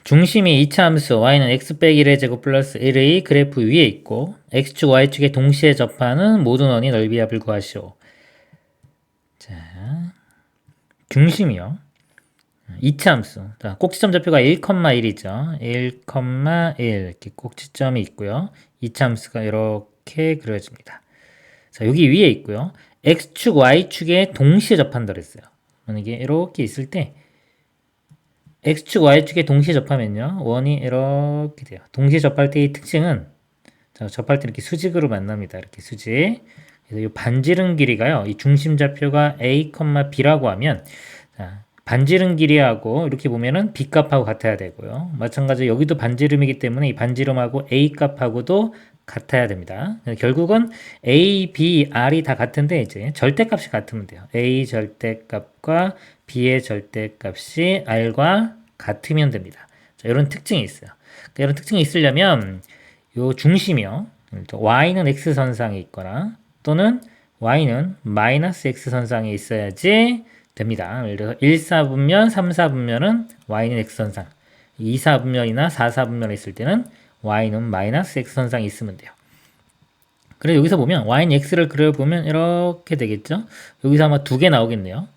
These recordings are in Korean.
중심이 이차함수 y는 x 빼기 1의 제곱 플러스 1의 그래프 위에 있고 x축, y축에 동시에 접하는 모든 원이 넓이합을 구하시오. 자, 중심이요. 이차함수. 자, 꼭지점 좌표가 1,1이죠. 1,1 이렇게 꼭지점이 있고요. 이차함수가 이렇게 그려집니다. 자, 여기 위에 있고요. x축, y축에 동시에 접한다 그랬어요. 만약에 이렇게 있을 때 x축, y축에 동시에 접하면요. 원이 이렇게 돼요. 동시에 접할 때의 특징은 자, 접할 때 이렇게 수직으로 만납니다. 이렇게 수직. 그래서 이 반지름 길이가요. 이 중심 좌표가 a, b라고 하면 자, 반지름 길이하고 이렇게 보면은 b 값하고 같아야 되고요. 마찬가지로 여기도 반지름이기 때문에 이 반지름하고 a 값하고도 같아야 됩니다. 결국은 a, b, r이 다 같은데 이제 절대값이 같으면 돼요. a 절대값과 b의 절대값이 r과 같으면 됩니다. 자, 이런 특징이 있어요. 그러니까 이런 특징이 있으려면 요 중심이요. y는 x선상에 있거나 또는 y는 마이너스 x선상에 있어야지 됩니다. 예를 들어서 1, 4분면, 3, 4분면은 y는 x선상, 2, 4분면이나 4, 4분면에 있을 때는 y는 마이너스 x선상에 있으면 돼요. 그래서 여기서 보면 y는 x를 그려보면 이렇게 되겠죠. 여기서 아마 두 개 나오겠네요.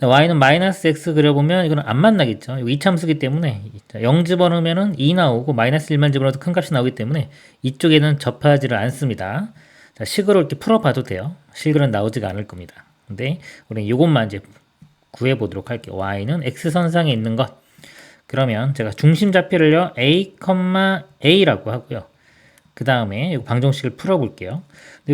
y는 마이너스 x 그려보면 이거는 안 만나겠죠. 이거 이차함수기 때문에 0 집어넣으면 2 나오고 마이너스 1만 집어넣어도 큰 값이 나오기 때문에 이쪽에는 접하지를 않습니다. 자, 식으로 이렇게 풀어봐도 돼요. 실글은 나오지가 않을 겁니다. 근데 우리는 이것만 이제 구해보도록 할게요. y는 x선상에 있는 것. 그러면 제가 중심 좌표를요 a, a라고 하고요. 그 다음에 방정식을 풀어볼게요.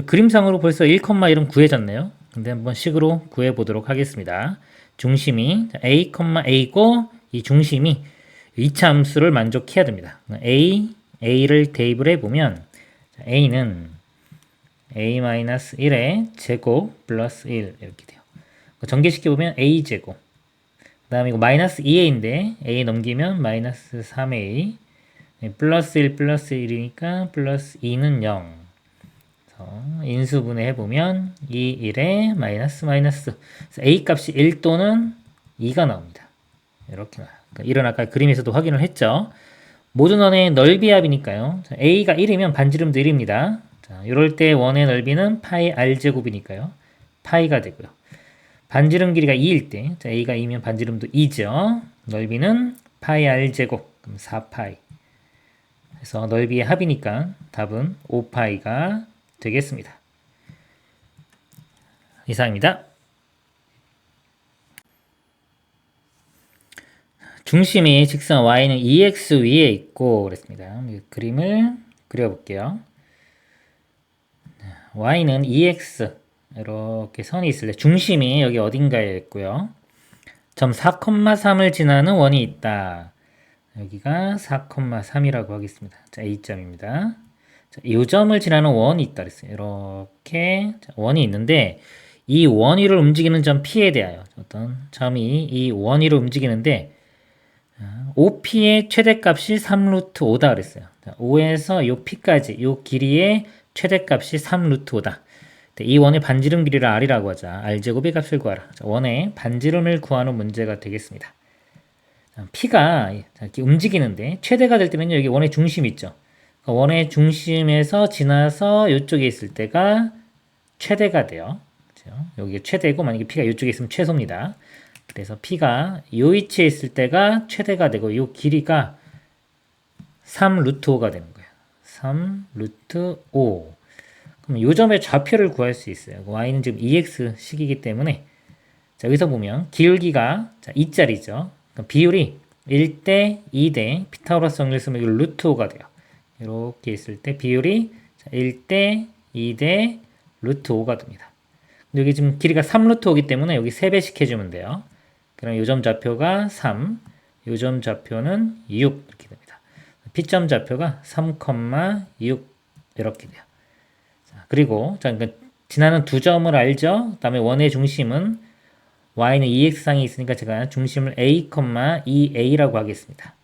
그림상으로 벌써 1, 1은 구해졌네요. 근데 한번 식으로 구해보도록 하겠습니다. 중심이 a, a고 이 중심이 이차함수를 만족해야 됩니다. a를 대입을 해보면 a는 a-1의 제곱 플러스 1 이렇게 돼요. 전개시켜보면 a제곱 그 다음에 이거 마이너스 2a인데 a 넘기면 마이너스 3a 플러스 1 플러스 1이니까 플러스 2는 0 인수분해 해보면 2, 1에 마이너스 마이너스 a 값이 1 또는 2가 나옵니다. 이렇게 나와요. 이런 아까 그림에서도 확인을 했죠. 모든 원의 넓이 합이니까요. a가 1이면 반지름도 1입니다. 자, 이럴 때 원의 넓이는 파이 r제곱이니까요. 파이가 되고요. 반지름 길이가 2일 때 자, a가 2면 반지름도 2죠. 넓이는 파이 r제곱 그럼 4파이 그래서 넓이의 합이니까 답은 5파이가 되겠습니다. 이상입니다. 중심이 직선 y는 2x 위에 있고 그랬습니다. 그림을 그려볼게요. y는 2x 이렇게 선이 있을 때 중심이 여기 어딘가에 있고요. 점 4,3을 지나는 원이 있다. 여기가 4,3이라고 하겠습니다. 자, A점입니다. 자, 이 점을 지나는 원이 있다 그랬어요. 이렇게 원이 있는데 이 원 위를 움직이는 점 P에 대하여 어떤 점이 이 원 위를 움직이는데 OP의 최대값이 3루트 5다 그랬어요. 자, 5에서 이 P까지 이 길이의 최대값이 3루트 5다. 이 원의 반지름 길이를 R이라고 하자. R제곱의 값을 구하라. 자, 원의 반지름을 구하는 문제가 되겠습니다. 자, P가 이렇게 움직이는데 최대가 될 때는 여기 원의 중심 있죠. 원의 중심에서 지나서 이쪽에 있을 때가 최대가 돼요. 그렇죠? 여기 최대고 만약에 P가 이쪽에 있으면 최소입니다. 그래서 P가 이 위치에 있을 때가 최대가 되고 이 길이가 3루트 5가 되는 거예요. 3루트 5. 그럼 이 점의 좌표를 구할 수 있어요. y는 지금 2x식이기 때문에 자, 여기서 보면 기울기가 자, 2짜리죠. 비율이 1대 2대 피타고라스 정리를 쓰면 이거 루트 5가 돼요. 이렇게 있을 때 비율이 자, 1대 2대 루트 5가 됩니다. 여기 지금 길이가 3루트 5이기 때문에 여기 3배씩 해주면 돼요. 그럼 이 점 좌표가 3, 이 점 좌표는 6 이렇게 됩니다. P점 좌표가 3,6 이렇게 돼요. 자, 그리고 자, 그러니까 지나는 두 점을 알죠? 그 다음에 원의 중심은 y는 2x상에 있으니까 제가 중심을 a, 2a라고 하겠습니다.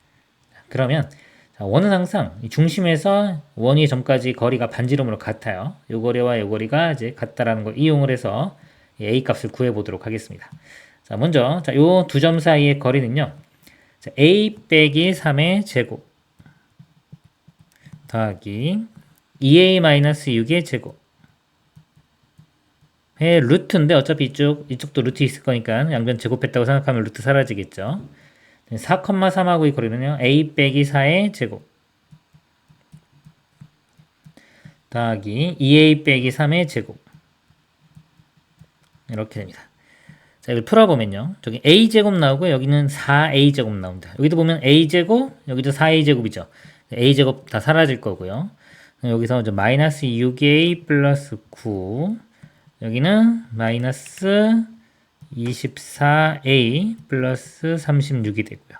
자, 그러면 자, 원은 항상 이 중심에서 원 위의 점까지 거리가 반지름으로 같아요. 요 거리와 요 거리가 이제 같다라는 걸 이용을 해서 a 값을 구해 보도록 하겠습니다. 자, 먼저 요 두 점 사이의 거리는요. 자, a 빼기 3의 제곱 더하기 2a-6의 제곱 의 루트인데 어차피 이쪽도 루트 있을 거니까 양변 제곱했다고 생각하면 루트 사라지겠죠. 4,3하고 이 거리는요. a 빼기 4의 제곱 더하기 2a 빼기 3의 제곱 이렇게 됩니다. 자, 이걸 풀어보면요. 저기 a제곱 나오고 여기는 4a제곱 나옵니다. 여기도 보면 a제곱, 여기도 4a제곱이죠. a제곱 다 사라질 거고요. 여기서 이제 마이너스 6a 플러스 9 여기는 마이너스 24a 플러스 36이 되고요.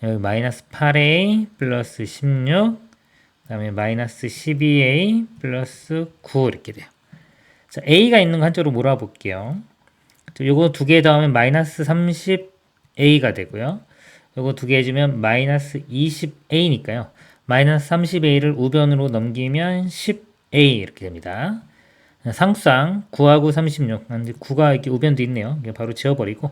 여기 마이너스 8a 플러스 16 그 다음에 마이너스 12a 플러스 9 이렇게 돼요. 자, a가 있는 거 한쪽으로 몰아볼게요. 요거 두 개 더하면 마이너스 30a가 되고요. 요거 두 개 해주면 마이너스 20a니까요. 마이너스 30a를 우변으로 넘기면 10a 이렇게 됩니다. 상수상 9하고 36. 근데 9가 이렇게 우변도 있네요. 바로 지워버리고.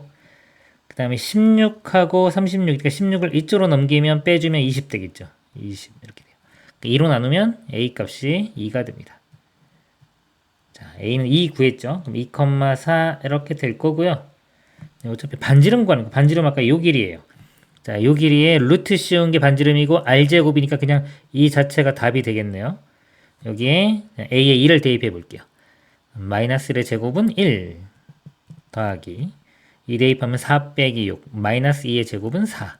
그 다음에 16하고 36이니까 16을 이쪽으로 넘기면 빼주면 20 되겠죠. 20 이렇게 돼요. 2로 나누면 a 값이 2가 됩니다. 자, a는 2 구했죠. 그럼 2,4 이렇게 될 거고요. 어차피 반지름 구하는 거. 반지름 아까 요 길이에요. 자, 요 길이에 루트 씌운 게 반지름이고 r제곱이니까 그냥 이 자체가 답이 되겠네요. 여기에 a에 2를 대입해 볼게요. 마이너스 1의 제곱은 1 더하기 2 대입하면 4 빼기 6 마이너스 2의 제곱은 4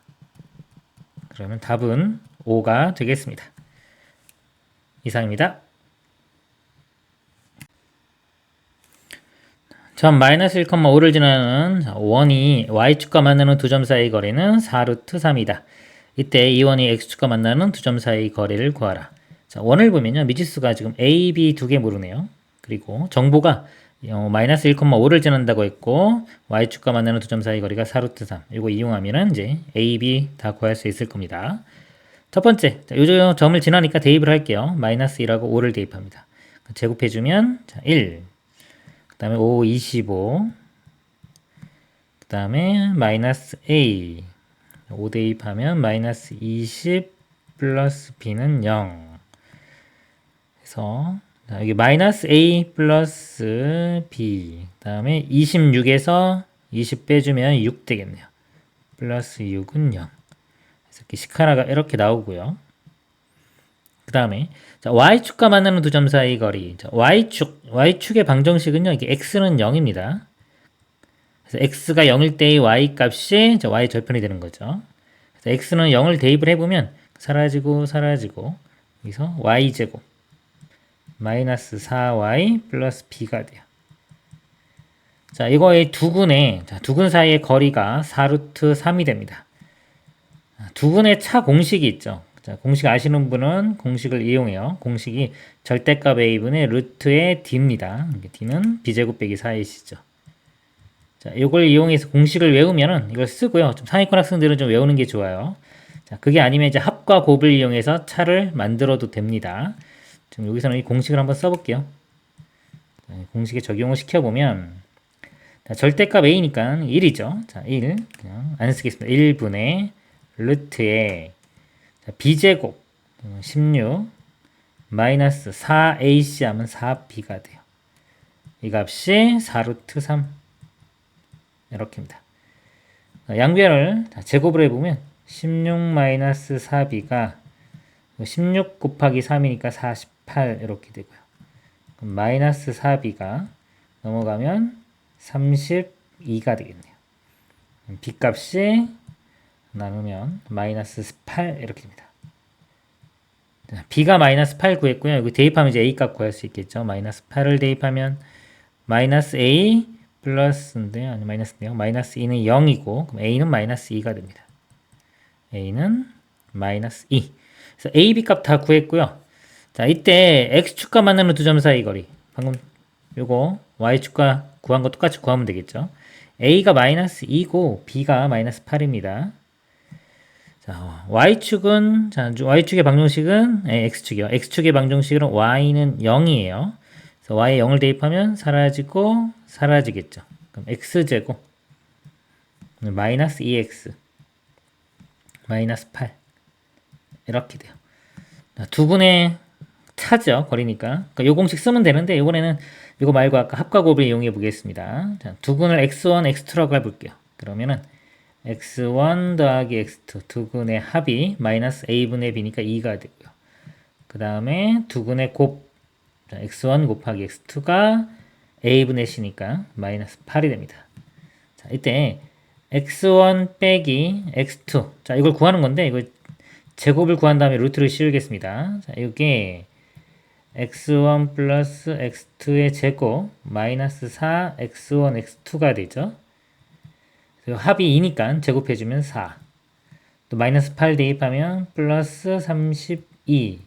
그러면 답은 5가 되겠습니다. 이상입니다. 점 마이너스 1,5를 지나는 원이 y축과 만나는 두 점 사이의 거리는 4루트 3이다. 이때 이 원이 x축과 만나는 두 점 사이의 거리를 구하라. 자, 원을 보면요. 미지수가 지금 a, b 두 개 모르네요. 그리고 정보가 마이너스 1,5를 지난다고 했고 y축과 만나는 두 점 사이 거리가 4루트 3. 이거 이용하면은 이제 a, b 다 구할 수 있을 겁니다. 첫 번째, 요 점을 지나니까 대입을 할게요. 마이너스 1하고 5를 대입합니다. 제곱해주면 1. 그 다음에 5, 25. 그 다음에 마이너스 a. 5 대입하면 마이너스 20 플러스 b는 0. 그래서 자, 여기 마이너스 a 플러스 b 그 다음에 26에서 20 빼주면 6 되겠네요. 플러스 6은 0. 그래서 이렇게 식하나가 이렇게 나오고요. 그 다음에 y축과 만나는 두 점 사이 거리. 자, y축의 방정식은요. 이게 x는 0입니다. 그래서 x가 0일 때의 y 값이 y 절편이 되는 거죠. 그래서 x는 0을 대입을 해보면 사라지고 여기서 y제곱 마이너스 4y 플러스 b가 돼요. 자, 이거의 두근 사이의 거리가 4루트 3이 됩니다. 두근의 차 공식이 있죠. 자, 공식 아시는 분은 공식을 이용해요. 공식이 절대값 a분의 루트의 d입니다. d는 b제곱 빼기 4이시죠. 자, 이걸 이용해서 공식을 외우면은 이걸 쓰고요. 좀 상위권 학생들은 좀 외우는 게 좋아요. 자, 그게 아니면 이제 합과 곱을 이용해서 차를 만들어도 됩니다. 지금 여기서는 이 공식을 한번 써볼게요. 공식에 적용을 시켜보면 절대값 a니까 1이죠. 자, 1 그냥 안 쓰겠습니다. 1분의 루트에 b제곱 16 마이너스 4ac 하면 4b가 돼요. 이 값이 4루트 3 이렇게입니다. 양변을 제곱을 해보면 16 마이너스 4b가 16 곱하기 3이니까 48 이렇게 되고요. 그럼 마이너스 4b가 넘어가면 32가 되겠네요. b 값이 나누면 마이너스 8 이렇게 됩니다. b가 마이너스 8 구했고요. 여기 대입하면 이제 a 값 구할 수 있겠죠. 마이너스 8을 대입하면 마이너스 a 플러스인데요. 아니 마이너스인데요. 마이너스 2는 0이고 그럼 a는 마이너스 2가 됩니다. a는 마이너스 2. 그래서 a, b 값 다 구했고요. 자, 이때 x축과 만나는 두 점 사이 거리. 방금 요거 y축과 구한 거 똑같이 구하면 되겠죠. a가 마이너스 2고 b가 마이너스 8입니다. 자, y축의 방정식은 x축이요. x축의 방정식은 y는 0이에요. 그래서 y에 0을 대입하면 사라지겠죠. 그럼 x제곱 마이너스 2x 마이너스 8 이렇게 돼요. 두분의 차죠. 거리니까. 그러니까 요 공식 쓰면 되는데 이번에는 이거 말고 아까 합과 곱을 이용해 보겠습니다. 자, 두근을 x1, x2라고 해볼게요. 그러면은 x1 더하기 x2 두근의 합이 마이너스 a분의 b니까 2가 되고요. 그 다음에 두근의 곱 x1 곱하기 x2가 a분의 c니까 마이너스 8이 됩니다. 자, 이때 x1 빼기 x2 자 이걸 구하는 건데 이거 제곱을 구한 다음에 루트를 씌우겠습니다. 자, 이게 x1 플러스 x2의 제곱 마이너스 4 x1 x2가 되죠. 합이 2니까 제곱해주면 4. 또 마이너스 8 대입하면 플러스 32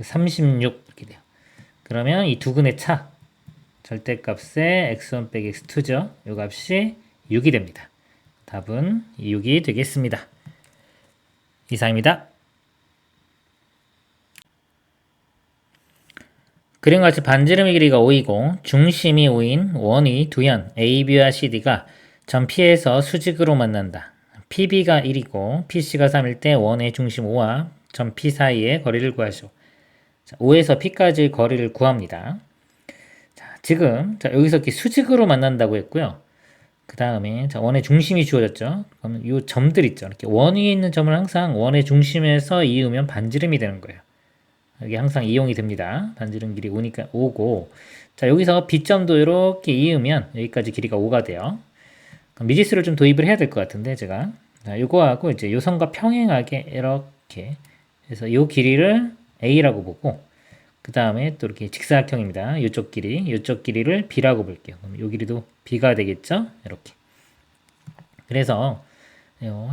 36 이렇게 돼요. 그러면 이 두근의 차 절대값의 x1 빼기 x2죠. 이 값이 6이 됩니다. 답은 6이 되겠습니다. 이상입니다. 그림과 같이 반지름의 길이가 5이고 중심이 5인 원의 두연 AB와 CD가 점 P에서 수직으로 만난다. PB가 1이고 PC가 3일 때 원의 중심 5와 점 P 사이의 거리를 구하시오. 자, 5에서 P까지의 거리를 구합니다. 자, 지금 여기서 이렇게 수직으로 만난다고 했고요. 그 다음에 원의 중심이 주어졌죠. 그러면 이 점들 있죠. 이렇게 원 위에 있는 점을 항상 원의 중심에서 이으면 반지름이 되는 거예요. 이게 항상 이용이 됩니다. 반지름 길이 5니까 5고 자 여기서 B점도 이렇게 이으면 여기까지 길이가 5가 돼요. 그럼 미지수를 좀 도입을 해야 될 것 같은데 제가 자, 요거하고 이제 요 선과 평행하게 이렇게 해서 요 길이를 A라고 보고 그 다음에 또 이렇게 직사각형입니다. 요쪽 길이를 B라고 볼게요. 그럼 요 길이도 B가 되겠죠? 이렇게. 그래서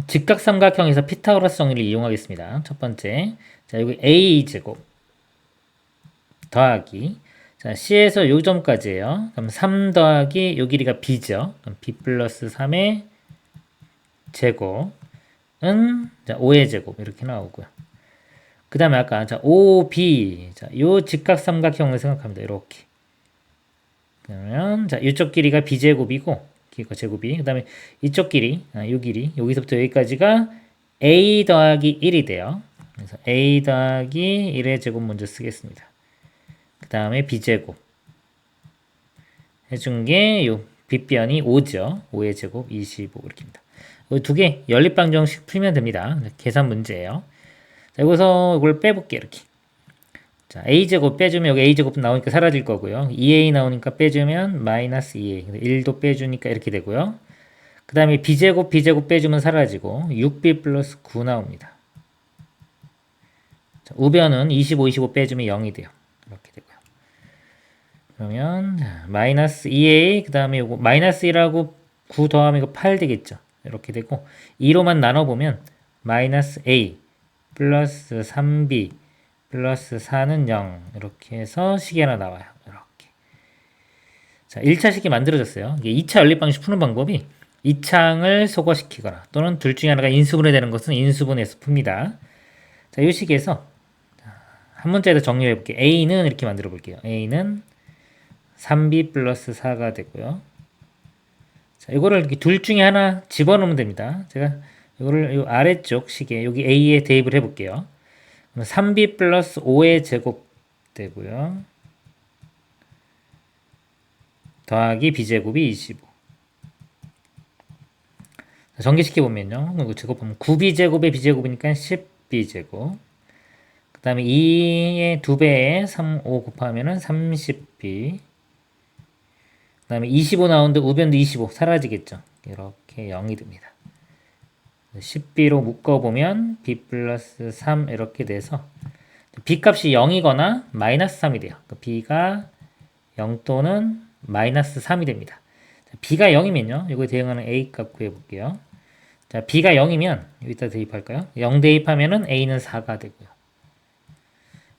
직각삼각형에서 피타고라스 정리를 이용하겠습니다. 첫 번째, 자 여기 A 제곱 더하기 자 C에서 요 점까지예요. 그럼 3 더하기 요 길이가 B죠. 그럼 B 플러스 3의 제곱은 자 5의 제곱 이렇게 나오고요. 그 다음에 아까 자 OB 자 요 직각삼각형을 생각합니다. 이렇게 그러면 자 이쪽 길이가 B제곱이고 기가 제곱이 그 다음에 이쪽 길이 요 길이 여기서부터 여기까지가 A 더하기 1이 돼요. 그래서 A 더하기 1의 제곱 먼저 쓰겠습니다. 그 다음에 B제곱 해준 게 요 B변이 5죠. 5의 제곱 25 이렇게입니다. 이 두 개 연립방정식 풀면 됩니다. 계산 문제예요. 자, 여기서 이걸 빼볼게요. 이렇게. 자, a제곱 빼주면 여기 a제곱 나오니까 사라질 거고요. 2a 나오니까 빼주면 마이너스 2a. 1도 빼주니까 이렇게 되고요. 그 다음에 b제곱 빼주면 사라지고 6b 플러스 9 나옵니다. 자, 우변은 25 빼주면 0이 돼요. 이렇게 되고요. 그러면 마이너스 2a 그 다음에 요거 마이너스 1하고 9 더하면 이거 8 되겠죠. 이렇게 되고 2로만 나눠보면 마이너스 a 플러스 3b 플러스 4는 0 이렇게 해서 식이 하나 나와요. 이렇게. 자, 1차 식이 만들어졌어요. 이게 2차 연립방식 푸는 방법이 이 창을 소거시키거나 또는 둘 중에 하나가 인수분해 되는 것은 인수분해에서 풉니다. 자, 이 식에서 한 문자에다 정리해 볼게요. a는 이렇게 만들어 볼게요. a는 3b 플러스 4가 되고요. 자, 이거를 이렇게 둘 중에 하나 집어넣으면 됩니다. 제가 이거를 이 아래쪽 식에 여기 a에 대입을 해 볼게요. 3b 플러스 5의 제곱 되고요. 더하기 b제곱이 25. 전개시켜보면요. 이거 제곱하면 9b제곱의 b제곱이니까 10b제곱. 그 다음에 2의 2배에 3, 5 곱하면 30b. 그 다음에 25 나오는데 우변도 25 사라지겠죠. 이렇게 0이 됩니다. 10b로 묶어보면 b 플러스 3 이렇게 돼서 b 값이 0이거나 마이너스 3이 돼요. b가 0 또는 마이너스 3이 됩니다. b가 0이면요. 이거에 대응하는 a 값 구해볼게요. 자, b가 0이면 여기다 대입할까요? 0 대입하면은 a는 4가 되고요.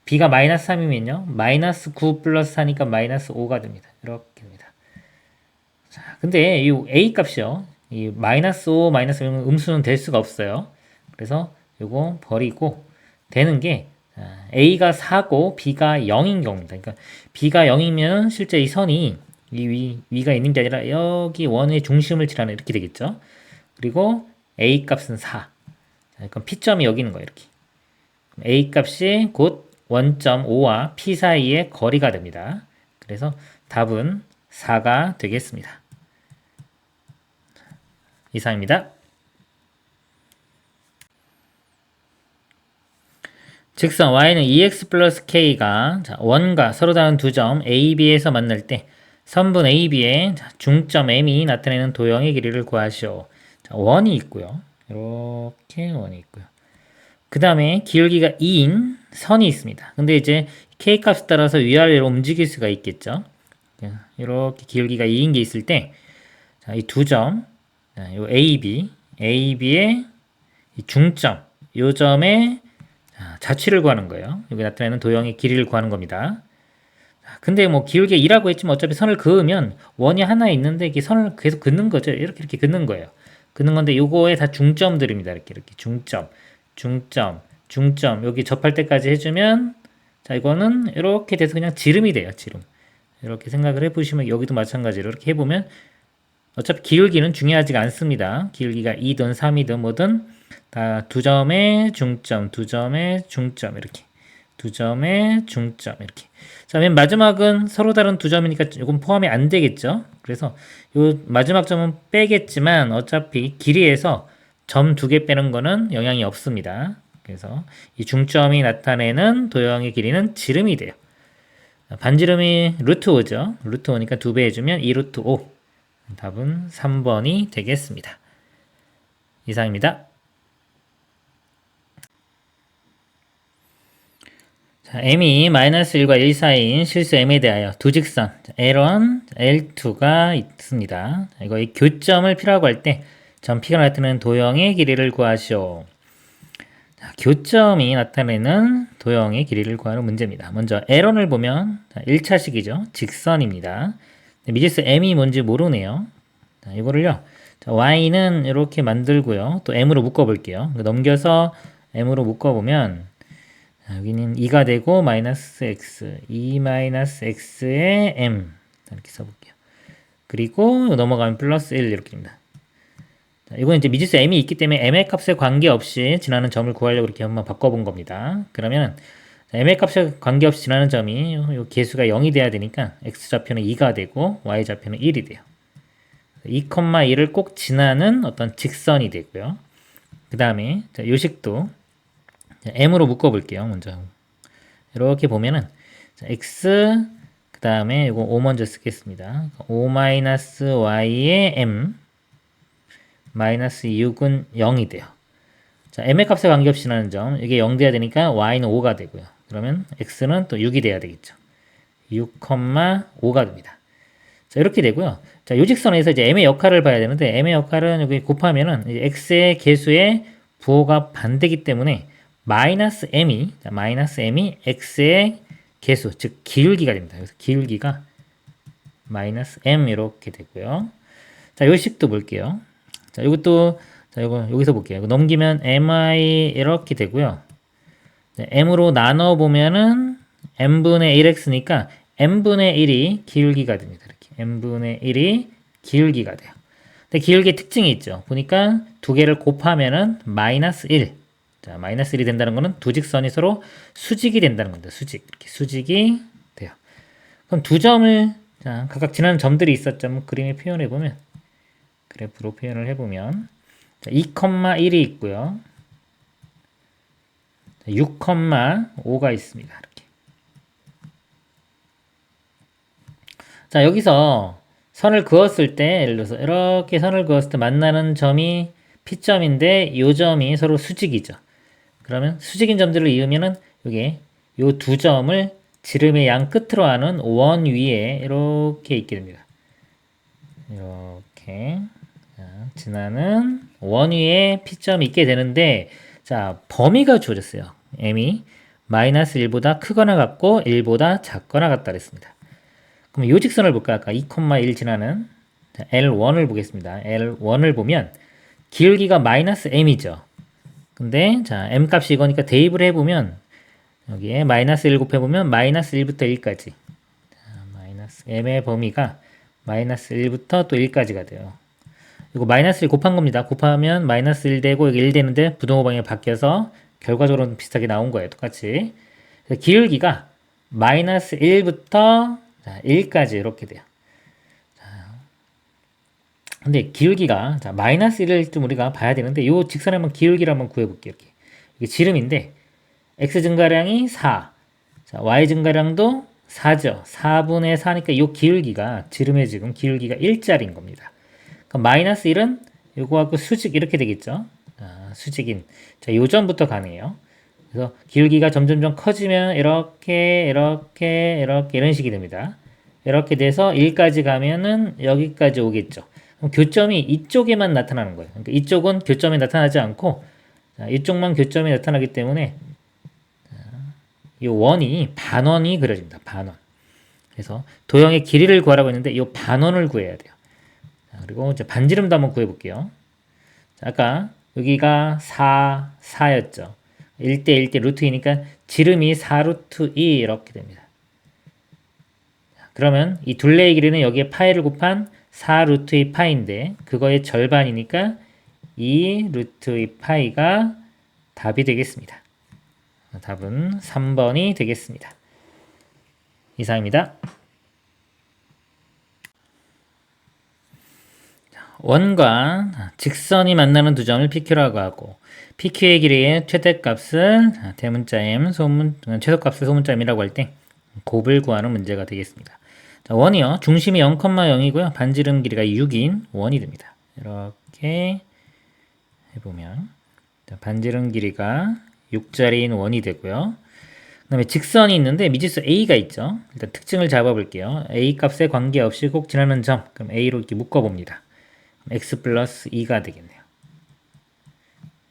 b가 마이너스 3이면요. 마이너스 9 플러스 4니까 마이너스 5가 됩니다. 이렇게 됩니다. 자, 근데 이 a 값이요. 이 마이너스 5, 마이너스 0은 음수는 될 수가 없어요. 그래서 이거 버리고 되는 게 a가 4고 b가 0인 경우입니다. 그러니까 b가 0이면 실제 이 선이 이 위가 있는 게 아니라 여기 원의 중심을 칠하는 이렇게 되겠죠. 그리고 a 값은 4. 그럼 P점이 여기 있는 거예요. 이렇게. A 값이 곧 1.5와 P 사이의 거리가 됩니다. 그래서 답은 4가 되겠습니다. 이상입니다. 직선 y는 2x 플러스 k가 1과 서로 다른 두 점 a, b에서 만날 때 선분 a, b의 중점 m이 나타내는 도형의 길이를 구하시오. 자, 원이 있고요. 이렇게 원이 있고요. 그 다음에 기울기가 2인 선이 있습니다. 근데 이제 k 값에 따라서 위아래로 움직일 수가 있겠죠. 이렇게 기울기가 2인 게 있을 때, 이 두 점, 요 AB의 중점, 요 점의 자취를 구하는 거예요. 여기 나타내는 도형의 길이를 구하는 겁니다. 근데 뭐 기울기 2라고 했지만 어차피 선을 그으면 원이 하나 있는데 이게 선을 계속 긋는 거죠. 이렇게 긋는 거예요. 긋는 건데 요거에 다 중점들입니다. 이렇게 중점. 여기 접할 때까지 해주면 자 이거는 이렇게 돼서 그냥 지름이 돼요. 지름. 이렇게 생각을 해보시면 여기도 마찬가지로 이렇게 해보면 어차피 기울기는 중요하지가 않습니다. 기울기가 2든 3이든 뭐든 다 두 점의 중점 이렇게 두 점의 중점 이렇게. 자, 맨 마지막은 서로 다른 두 점이니까 이건 포함이 안 되겠죠. 그래서 요 마지막 점은 빼겠지만 어차피 길이에서 점 두 개 빼는 거는 영향이 없습니다. 그래서 이 중점이 나타내는 도형의 길이는 지름이 돼요. 반지름이 루트 5죠. 루트 5니까 2배 해주면 2 루트 5. 답은 3번이 되겠습니다. 이상입니다. 자, m이 -1과 1 사이인 실수 m에 대하여 두 직선 L1, L2가 있습니다. 이거 이 교점을 P라고 할 때 점 P가 나타내는 도형의 길이를 구하시오. 자, 교점이 나타내는 도형의 길이를 구하는 문제입니다. 먼저 L1을 보면 1차식이죠. 직선입니다. 미지수 m이 뭔지 모르네요. 자, 이거를요. 자, y는 이렇게 만들고요. 또 m으로 묶어볼게요. 넘겨서 m으로 묶어보면 여기는 2가 되고 마이너스 x, 2 마이너스 x의 m 이렇게 써볼게요. 그리고 넘어가면 플러스 1 이렇게 됩니다. 자, 이건 이제 미지수 m이 있기 때문에 m의 값에 관계없이 지나는 점을 구하려고 이렇게 한번 바꿔본 겁니다. 그러면 m의 값에 관계없이 지나는 점이 요 개수가 0이 돼야 되니까 x좌표는 2가 되고 y좌표는 1이 돼요. 2,1을 꼭 지나는 어떤 직선이 되고요. 그 다음에 요식도 m으로 묶어볼게요. 먼저 이렇게 보면은 x 그 다음에 이거 5 먼저 쓰겠습니다. 5-y의 m 마이너스 6은 0이 돼요. 자, m의 값에 관계없이 지나는 점 이게 0 돼야 되니까 y는 5가 되고요. 그러면 x는 또 6이 돼야 되겠죠. 6,5가 됩니다. 자, 이렇게 되고요. 자, 요직선에서 이제 m의 역할을 봐야 되는데 m의 역할은 여기 곱하면은 이제 x의 개수의 부호가 반대기 때문에 마이너스 m이 x의 개수, 즉 기울기가 됩니다. 그래서 기울기가 마이너스 m 이렇게 되고요. 자, 요식도 볼게요. 자, 이것도 자, 이거 여기서 볼게요. 이거 넘기면 mi 이렇게 되고요. m으로 나눠 보면은 m분의 1x니까 m분의 1이 기울기가 됩니다. 이렇게 m분의 1이 기울기가 돼요. 근데 기울기의 특징이 있죠. 보니까 두 개를 곱하면은 마이너스 1. 자, 마이너스 1이 된다는 거는 두 직선이 서로 수직이 된다는 겁니다. 이렇게 수직이 돼요. 그럼 두 점을, 자, 각각 지나는 점들이 있었죠. 한번 그림에 표현해보면, 그래프로 표현을 해보면, 자, 2,1이 있고요. 6,5가 있습니다. 이렇게. 자, 여기서 선을 그었을 때, 예를 들어서 이렇게 선을 그었을 때 만나는 점이 P점인데, 이 점이 서로 수직이죠. 그러면 수직인 점들을 이으면은 여기 요 두 점을 지름의 양 끝으로 하는 원 위에 이렇게 있게 됩니다. 이렇게 지나는 원 위에 P점이 있게 되는데 자 범위가 주어졌어요. m이 마이너스 1보다 크거나 같고 1보다 작거나 같다 그랬습니다. 그럼 요 직선을 볼까요? 아까 2,1 지나는 L1을 보겠습니다. L1을 보면 기울기가 마이너스 m이죠. 근데 자 m 값이 이거니까 대입을 해보면 여기에 마이너스 1 곱해보면 마이너스 1부터 1까지 자, 마이너스 m의 범위가 마이너스 1부터 또 1까지가 돼요. 이거 마이너스 1 곱한 겁니다. 곱하면 마이너스 1 되고 여기 1 되는데 부등호 방향이 바뀌어서 결과적으로는 비슷하게 나온 거예요. 똑같이. 그래서 기울기가 마이너스 1부터 1까지 이렇게 돼요. 근데 기울기가 마이너스 1을 좀 우리가 봐야 되는데 이 직선에 한번 기울기를 한번 구해볼게요. 이렇게. 이게 지름인데 x 증가량이 4, 자, y 증가량도 4죠. 4분의 4니까 이 기울기가 지름의 지금 기울기가 1짜리인 겁니다. 그럼 마이너스 1은 요거하고 수직 이렇게 되겠죠. 수직인. 자, 요점부터 가네요. 그래서 기울기가 점점점 커지면 이렇게 이런 식이 됩니다. 이렇게 돼서 1까지 가면은 여기까지 오겠죠. 그럼 교점이 이쪽에만 나타나는 거예요. 그러니까 이쪽은 교점이 나타나지 않고 이쪽만 교점이 나타나기 때문에 이 원이 반원이 그려집니다. 반원. 그래서 도형의 길이를 구하라고 했는데 이 반원을 구해야 돼요. 그리고 이제 반지름도 한번 구해볼게요. 아까 여기가 4였죠. 1대 1대 루트 2니까 지름이 4루트 2 이렇게 됩니다. 그러면 이 둘레의 길이는 여기에 파이를 곱한 4루트 2 파이인데 그거의 절반이니까 2 루트 2 파이가 답이 되겠습니다. 답은 3번이 되겠습니다. 이상입니다. 원과 직선이 만나는 두 점을 PQ라고 하고 PQ의 길이의 최대값을 대문자 M, 최소값을 소문자 M이라고 할 때 곱을 구하는 문제가 되겠습니다. 자, 원이요. 중심이 0,0이고요. 반지름 길이가 6인 원이 됩니다. 이렇게 해보면 반지름 길이가 6짜리인 원이 되고요. 그 다음에 직선이 있는데 미지수 A가 있죠. 일단 특징을 잡아볼게요. A 값에 관계없이 꼭 지나는 점. 그럼 A로 이렇게 묶어봅니다. x 플러스 2가 되겠네요.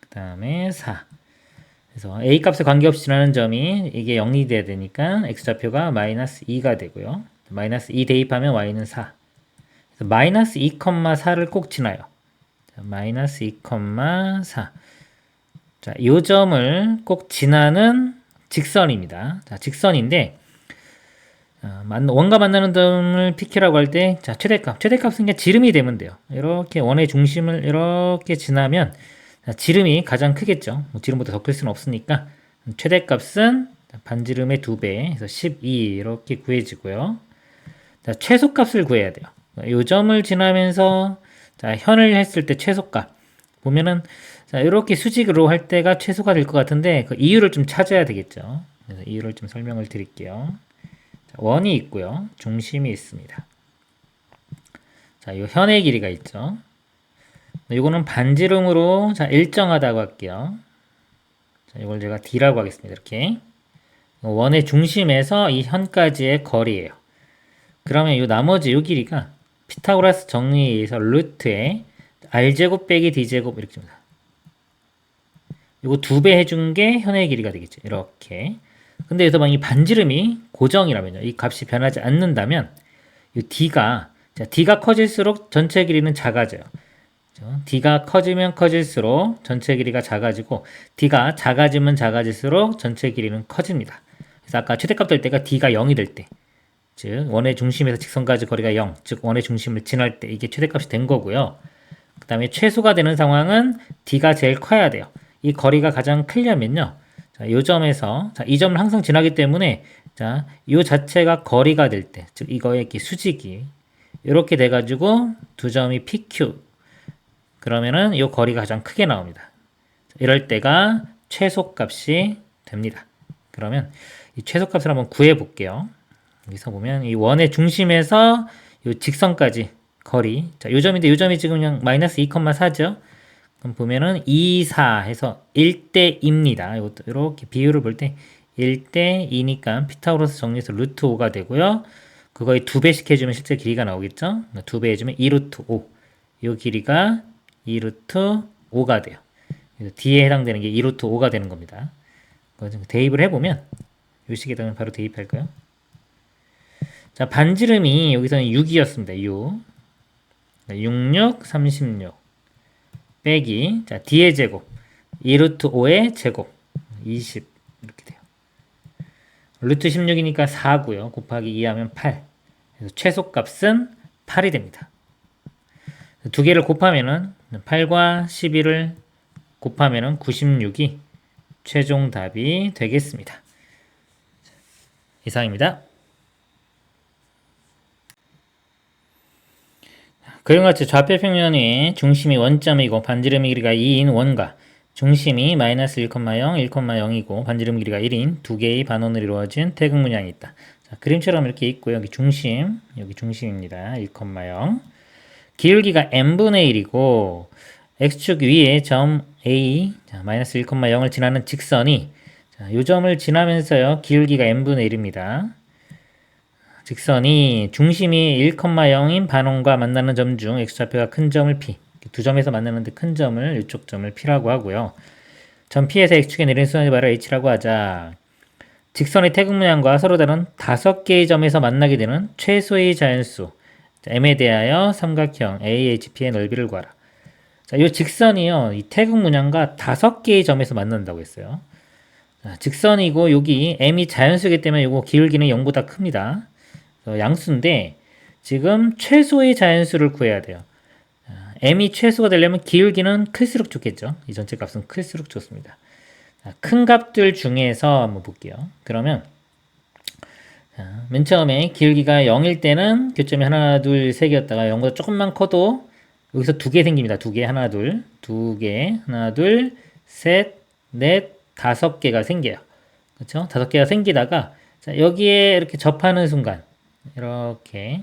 그 다음에 4. 그래서 a 값에 관계없이 지나는 점이 이게 0이 돼야 되니까 x좌표가 마이너스 2가 되고요. 마이너스 2 대입하면 y는 4. 그래서 마이너스 2,4를 꼭 지나요. 자, 마이너스 2,4. 자, 이 점을 꼭 지나는 직선입니다. 자, 직선인데 원과 만나는 점을 PQ라고 할 때, 자, 최대값은 그냥 지름이 되면 돼요. 이렇게 원의 중심을 이렇게 지나면, 자, 지름이 가장 크겠죠. 뭐 지름보다 더 클 수는 없으니까, 최대값은 반지름의 2배, 그래서 12, 이렇게 구해지고요. 자, 최소값을 구해야 돼요. 이 점을 지나면서, 자, 현을 했을 때 최소값. 보면은, 자, 이렇게 수직으로 할 때가 최소가 될 것 같은데, 그 이유를 좀 찾아야 되겠죠. 그래서 이유를 좀 설명을 드릴게요. 원이 있고요. 중심이 있습니다. 자, 이 현의 길이가 있죠. 이거는 반지름으로 자, 일정하다고 할게요. 자, 이걸 제가 D라고 하겠습니다. 이렇게. 원의 중심에서 이 현까지의 거리예요. 그러면 이 나머지 이 길이가 피타고라스 정리에 의해서 루트에 R제곱 빼기 D제곱 이렇게 됩니다. 이거 2배 해준 게 현의 길이가 되겠죠. 이렇게. 근데 여기서 만약 이 반지름이 고정이라면요. 이 값이 변하지 않는다면 이 D가 커질수록 전체 길이는 작아져요. 그렇죠? D가 커지면 커질수록 전체 길이가 작아지고 D가 작아지면 작아질수록 전체 길이는 커집니다. 그래서 아까 최대값 될 때가 D가 0이 될 때, 즉 원의 중심에서 직선까지 거리가 0, 즉 원의 중심을 지날 때 이게 최대값이 된 거고요. 그 다음에 최소가 되는 상황은 D가 제일 커야 돼요. 이 거리가 가장 크려면요. 자, 요 점에서, 자, 이 점을 항상 지나기 때문에, 자, 요 자체가 거리가 될 때, 즉, 이거의 이렇게 수직이, 이렇게 돼가지고, 두 점이 PQ. 그러면은, 요 거리가 가장 크게 나옵니다. 이럴 때가 최소값이 됩니다. 그러면, 이 최소값을 한번 구해볼게요. 여기서 보면, 이 원의 중심에서 요 직선까지 거리. 자, 요 점인데, 요 점이 지금 그냥 마이너스 2,4죠? 그럼 보면은 2, 4 해서 1대 2입니다. 이것도 이렇게 비율을 볼 때 1대 2니까 피타고라스 정리해서 루트 5가 되고요. 그거에 2배씩 해주면 실제 길이가 나오겠죠. 2배 해주면 2 루트 5. 이 길이가 2 루트 5가 돼요. 그래서 D에 해당되는 게 2 루트 5가 되는 겁니다. 대입을 해보면 이 식에다가 바로 대입할까요? 자, 반지름이 여기서는 6이었습니다. 6. 66, 36. 빼기, 자, D의 제곱, 2루트 5의 제곱, 20, 이렇게 돼요. 루트 16이니까 4고요. 곱하기 2 하면 8. 그래서 최소값은 8이 됩니다. 두 개를 곱하면은 8과 12를 곱하면은 96이 최종 답이 되겠습니다. 이상입니다. 그림과 같이 좌표 평면의 중심이 원점이고 반지름 길이가 2인 원과 중심이 마이너스 1,0, 1,0이고 반지름 길이가 1인 두 개의 반원으로 이루어진 태극 문양이 있다. 자, 그림처럼 이렇게 있고 여기 중심, 여기 중심입니다. 1,0. 기울기가 n분의 1이고 x축 위에 점 A, 자, 마이너스 1,0을 지나는 직선이 자, 요 점을 지나면서요. 기울기가 n분의 1입니다. 직선이 중심이 1,0인 반원과 만나는 점 중 x좌표가 큰 점을 P, 두 점에서 만나는데 큰 점을 이쪽 점을 P라고 하고요. 점 P에서 x축에 내리는 수선의 발을 H라고 하자. 직선의 태극 모양과 서로 다른 5개의 점에서 만나게 되는 최소의 자연수 m에 대하여 삼각형 AHP의 넓이를 구하라. 자, 이 직선이요, 이 태극 문양과 5개의 점에서 만난다고 했어요. 자, 직선이고 여기 m이 자연수이기 때문에 이거 기울기는 0보다 큽니다. 양수인데 지금 최소의 자연수를 구해야 돼요. m이 최소가 되려면 기울기는 클수록 좋겠죠. 이 전체 값은 클수록 좋습니다. 큰 값들 중에서 한번 볼게요. 그러면 맨 처음에 기울기가 0일 때는 교점이 하나, 둘, 세 개였다가 0보다 조금만 커도 여기서 두 개 생깁니다. 두 개, 하나, 둘, 두 개, 하나, 둘, 셋, 넷, 5개가 생겨요. 그렇죠? 5개가 생기다가 자, 여기에 이렇게 접하는 순간 이렇게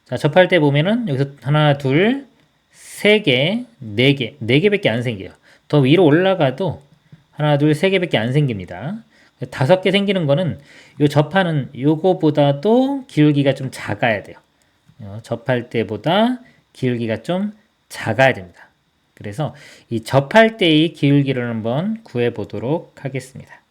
자, 접할 때 보면은 여기서 하나, 둘, 세 개, 네 개, 네 개밖에 안 생겨요. 더 위로 올라가도 하나, 둘, 세 개밖에 안 생깁니다. 5개 생기는 거는 요 접하는 요거보다도 기울기가 좀 작아야 돼요. 접할 때보다 기울기가 좀 작아야 됩니다. 그래서 이 접할 때의 기울기를 한번 구해 보도록 하겠습니다.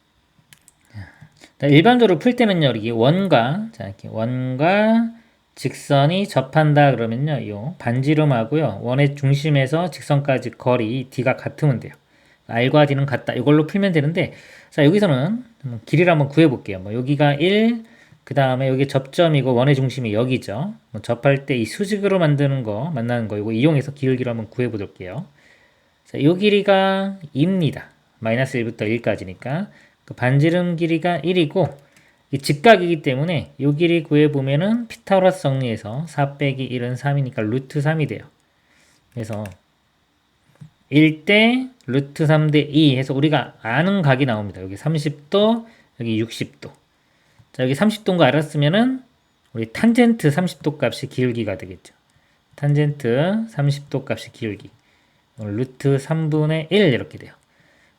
일반적으로 풀 때는요, 이게 원과, 자, 이렇게 원과 직선이 접한다 그러면요, 요 반지름하고요, 원의 중심에서 직선까지 거리 d가 같으면 돼요. r과 d는 같다. 이걸로 풀면 되는데, 자, 여기서는 길이를 한번 구해 볼게요. 뭐, 여기가 1, 그 다음에 여기 접점이고, 원의 중심이 여기죠. 뭐 접할 때 이 수직으로 만나는 거, 이거 이용해서 기울기를 한번 구해 볼게요. 자, 요 길이가 2입니다. 마이너스 1부터 1까지니까. 그 반지름 길이가 1이고, 이 직각이기 때문에 요 길이 구해보면은 피타고라스 정리해서 4 빼기 1은 3이니까 루트 3이 돼요. 그래서 1대 루트 3대 2 해서 우리가 아는 각이 나옵니다. 여기 30도, 여기 60도. 자, 여기 30도인 거 알았으면은 우리 탄젠트 30도 값이 기울기가 되겠죠. 탄젠트 30도 값이 기울기. 루트 3분의 1 이렇게 돼요.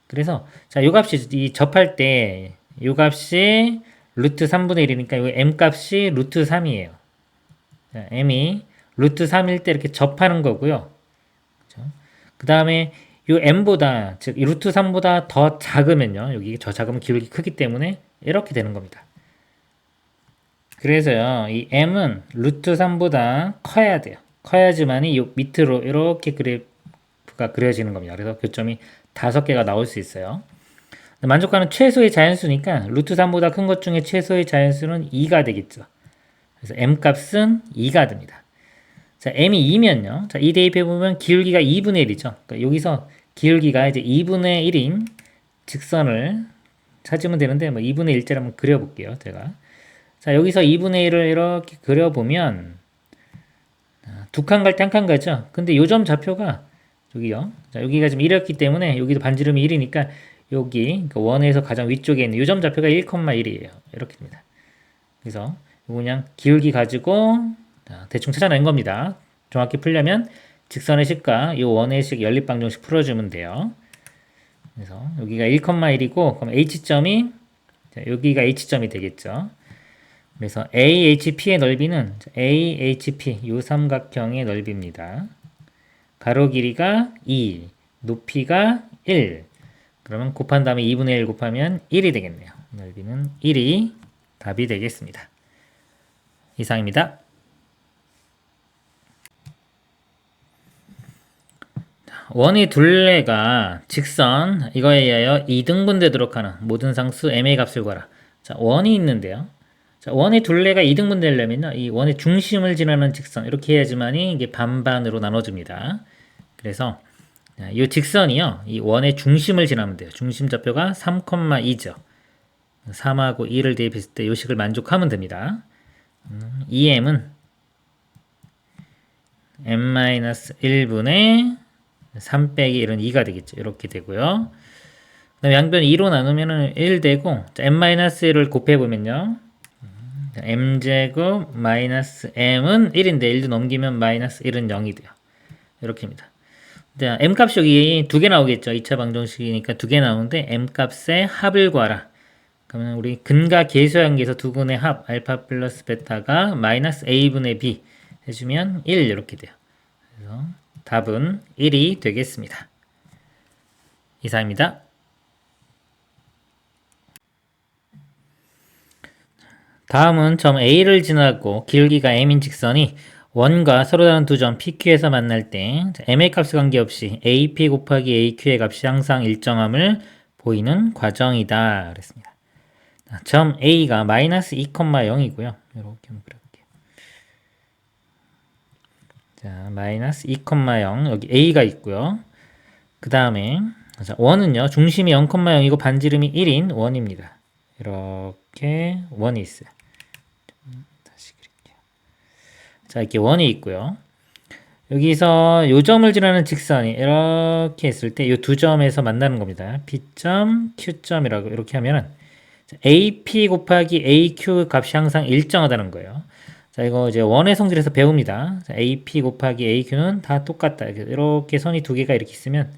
그래서 자, 요 값이 이 접할 때 요 값이 루트 3분의 1이니까 요 m 값이 루트 3이에요. 자, m이 루트 3일 때 이렇게 접하는 거고요. 그 다음에 요 m보다 즉 루트 3보다 더 작으면요. 여기 저 작으면 기울기 크기 때문에 이렇게 되는 겁니다. 그래서요. 이 m은 루트 3보다 커야 돼요. 커야지만이 요 밑으로 이렇게 그래프가 그려지는 겁니다. 그래서 교점이 5개가 나올 수 있어요. 만족하는 최소의 자연수니까 루트 3보다 큰 것 중에 최소의 자연수는 2가 되겠죠. 그래서 m 값은 2가 됩니다. 자, m이 2면요. 자, 이 대입해보면 기울기가 2분의 1이죠. 그러니까 여기서 기울기가 이제 2분의 1인 직선을 찾으면 되는데, 뭐 2분의 1자를 한번 그려볼게요. 제가. 자, 여기서 2분의 1을 이렇게 그려보면, 두 칸 갈 때 한 칸 가죠. 근데 요점 좌표가 여기요. 자, 여기가 지금 1이었기 때문에 여기도 반지름이 1이니까 여기 그러니까 원에서 가장 위쪽에 있는 요점 좌표가 1,1이에요. 이렇게 됩니다. 그래서 그냥 기울기 가지고 대충 찾아낸 겁니다. 정확히 풀려면 직선의 식과 이 원의 식 연립방정식 풀어주면 돼요. 그래서 여기가 1,1이고 그럼 h점이 여기가 h점이 되겠죠. 그래서 AHP의 넓이는 AHP 이 삼각형의 넓이입니다. 가로 길이가 2, 높이가 1. 그러면 곱한 다음에 2분의 1 곱하면 1이 되겠네요. 넓이는 1이 답이 되겠습니다. 이상입니다. 원의 둘레가 직선 이거에 의하여 2등분되도록 하는 모든 상수 m의 값을 구하라. 자, 원이 있는데요. 자, 원의 둘레가 이등분 되려면요, 이 원의 중심을 지나는 직선 이렇게 해야지만이 이게 반반으로 나눠집니다. 그래서 이 직선이요, 이 원의 중심을 지나면 돼요. 중심 좌표가 3,2죠. 3하고 2를 대입했을 때 이 식을 만족하면 됩니다. 2m은 m-1분의 3 빼기 1은 2가 되겠죠. 이렇게 되고요. 그다음에 양변 2로 나누면 1 되고, m-1을 곱해보면요, m제곱 마이너스 m은 1인데 1도 넘기면 마이너스 1은 0이 돼요. 이렇게입니다. m 값이 여기 두 개 나오겠죠. 2차 방정식이니까 두 개 나오는데 m 값의 합을 구하라. 그러면 우리 근과 계수관계에서 두 근의 합 알파 플러스 베타가 마이너스 a분의 b 해주면 1 이렇게 돼요. 그래서 답은 1이 되겠습니다. 이상입니다. 다음은 점 A를 지나고 길기가 m인 직선이 원과 서로 다른 두 점 PQ에서 만날 때 m의 값에 관계없이 AP 곱하기 AQ의 값이 항상 일정함을 보이는 과정이다 그랬습니다. 점 A가 마이너스 2,0이고요. 이렇게 한번 그려볼게요. 자, 마이너스 2,0 여기 A가 있고요. 그 다음에 원은요, 중심이 0,0이고 반지름이 1인 원입니다. 이렇게 원이 있어요. 다시 그릴게요. 자, 이렇게 원이 있고요. 여기서 요 점을 지나는 직선이 이렇게 했을 때 이 두 점에서 만나는 겁니다. P점, Q점이라고 이렇게 하면은 AP 곱하기 AQ 값이 항상 일정하다는 거예요. 자, 이거 이제 원의 성질에서 배웁니다. 자, AP 곱하기 AQ는 다 똑같다. 이렇게 선이 두 개가 이렇게 있으면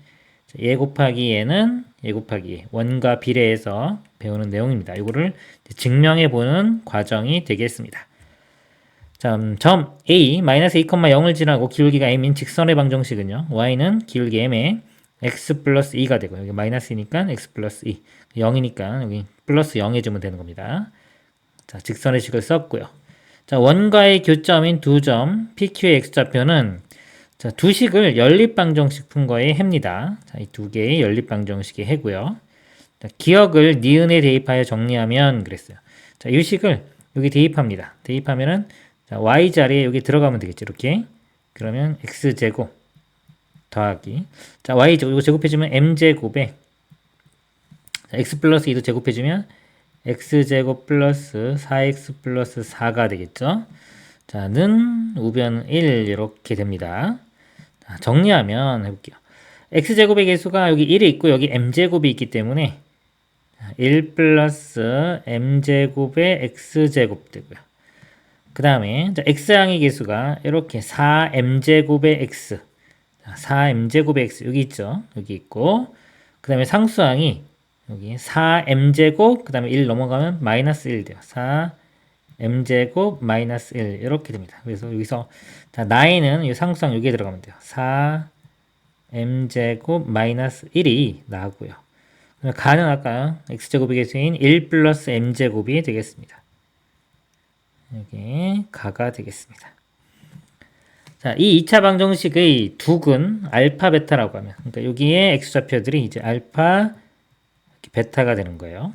얘 곱하기 얘는 얘 곱하기 얘. 원과 비례해서 배우는 내용입니다. 이거를 증명해 보는 과정이 되겠습니다. 자, 점 A 마이너스 2,0을 지나고 기울기가 m인 직선의 방정식은요, y는 기울기 m에 x 플러스 2가 되고, 여기 마이너스니까 x 플러스 2, 0이니까 여기 플러스 0 해주면 되는 겁니다. 자, 직선의 식을 썼고요. 자, 원과의 교점인 두 점 PQ의 x좌표는 자, 두 식을 연립방정식 푼 거에 해입니다. 자, 이 두 개의 연립방정식의 해고요. 자, 기억을 니은에 대입하여 정리하면 그랬어요. 자, 이 식을 여기 대입합니다. 대입하면은 자, y 자리에 여기 들어가면 되겠죠. 이렇게. 그러면 x제곱 더하기. 자, y제곱 이거 제곱해주면 m제곱에 자, x 플러스 2도 제곱해주면 x제곱 플러스 4x 플러스 4가 되겠죠. 자, 는 우변 1 이렇게 됩니다. 자, 정리하면 해볼게요. x제곱의 개수가 여기 1이 있고 여기 m제곱이 있기 때문에 1 플러스 m제곱의 x제곱 되고요. 그 다음에 x항의 개수가 이렇게 4m제곱의 x, 4m제곱의 x 여기 있죠. 여기 있고, 그 다음에 상수항이 여기 4m제곱 그 다음에 1 넘어가면 마이너스 1 돼요. 4m제곱 마이너스 1 이렇게 됩니다. 그래서 여기서 자, 나이는 이 상수항 여기에 들어가면 돼요. 4m제곱 마이너스 1이 나오고요. 가는 아까 x제곱의 개수인 1 플러스 m제곱이 되겠습니다. 여기 가가 되겠습니다. 자, 이 2차 방정식의 두근 알파 베타라고 하면, 그러니까 여기에 x좌표들이 이제 알파 베타가 되는 거예요.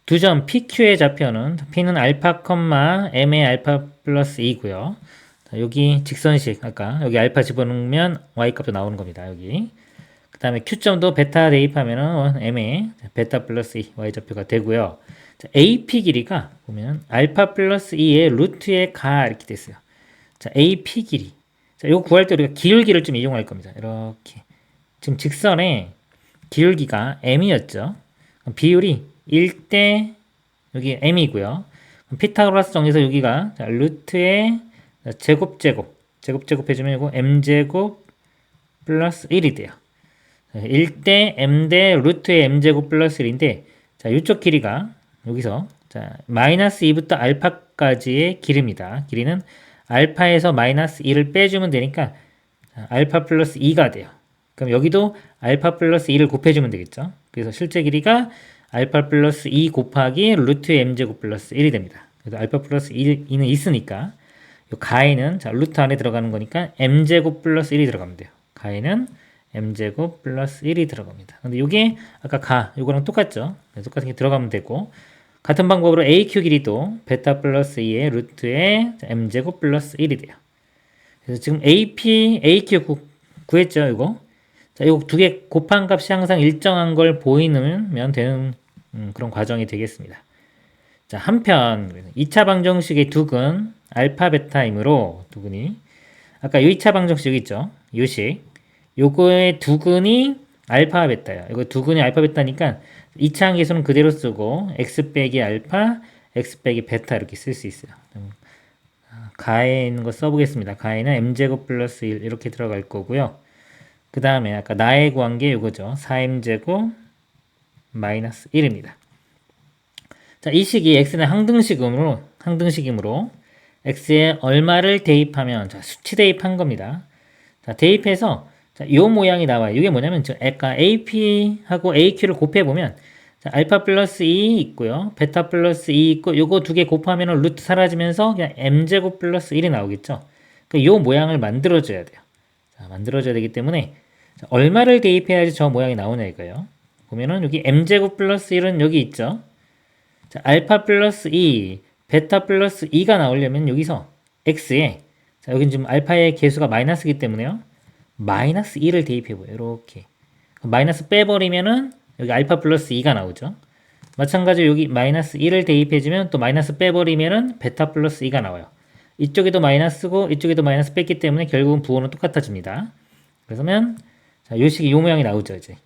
두 점 PQ의 좌표는 P는 알파, M의 알파 플러스 2고요. 자, 여기 직선식 아까 여기 알파 집어넣으면 y 값도 나오는 겁니다. 여기. 그 다음에 Q점도 베타 대입하면은 M의 베타 플러스 2 y 좌표가 되고요. 자, AP 길이가 보면 알파 플러스 2의 루트의 가 이렇게 됐어요. 자, AP 길이. 자, 이거 구할 때 우리가 기울기를 좀 이용할 겁니다. 이렇게. 지금 직선의 기울기가 m이었죠. 비율이 1대 여기 m이고요. 피타고라스 정리에서 여기가 자, 루트의 제곱 해주면 이거 m제곱 플러스 1이 돼요. 1대 m 대 루트의 m제곱 플러스 1인데 자, 이쪽 길이가 여기서 자, 마이너스 2부터 알파까지의 길입니다. 길이는 알파에서 마이너스 2를 빼주면 되니까 자, 알파 플러스 2가 돼요. 그럼 여기도 알파 플러스 2를 곱해주면 되겠죠. 그래서 실제 길이가 알파 플러스 2 곱하기 루트의 m제곱 플러스 1이 됩니다. 그래서 알파 플러스 2는 있으니까 요 가에는 자, 루트 안에 들어가는 거니까 m제곱 플러스 1이 들어가면 돼요. 가에는 m제곱 플러스 1이 들어갑니다. 근데 이게 아까 요거랑 똑같죠. 똑같은 게 들어가면 되고, 같은 방법으로 AQ 길이도 베타 플러스 2의 루트의 m제곱 플러스 1이 돼요. 그래서 지금 AQ 구했죠, 이거. 자, 이거 두 개 곱한 값이 항상 일정한 걸 보이면 되는 그런 과정이 되겠습니다. 자, 한편 2차 방정식의 두근 알파 베타이므로 두근이 아까 요 2차 방정식 여기 있죠. 요식. 요거의 두근이 알파 베타예요. 이거 두근이 알파 베타니까 2차 함계수는 그대로 쓰고 x 빼기 알파, x 빼기 베타 이렇게 쓸 수 있어요. 가에 있는 거 써보겠습니다. 가에는 m제곱 플러스 1 이렇게 들어갈 거고요. 그 다음에 아까 나의 구한 게 이거죠. 4m제곱 마이너스 1입니다. 자, 이 식이 x는 항등식이므로 x에 얼마를 대입하면 자, 수치 대입한 겁니다. 자, 대입해서 자, 요 모양이 나와요. 이게 뭐냐면 아까 AP하고 AQ를 곱해보면 자, 알파 플러스 2 있고요. 베타 플러스 2 있고 요거 두 개 곱하면 루트 사라지면서 그냥 m제곱 플러스 1이 나오겠죠. 그러니까 요 모양을 만들어줘야 돼요. 자, 만들어줘야 되기 때문에 자, 얼마를 대입해야지 저 모양이 나오냐 이거예요. 보면은 여기 m제곱 플러스 1은 여기 있죠. 자, 알파 플러스 2, 베타 플러스 2가 나오려면 여기서 x에 자, 여긴 지금 알파의 개수가 마이너스이기 때문에요. 마이너스 2를 대입해봐요. 이렇게 마이너스 빼버리면은 여기 알파 플러스 2가 나오죠. 마찬가지로 여기 마이너스 1을 대입해주면 또 마이너스 빼버리면은 베타 플러스 2가 나와요. 이쪽에도 마이너스고 이쪽에도 마이너스 뺐기 때문에 결국은 부호는 똑같아집니다. 그러면 자, 요 식이 요 모양이 나오죠. 이제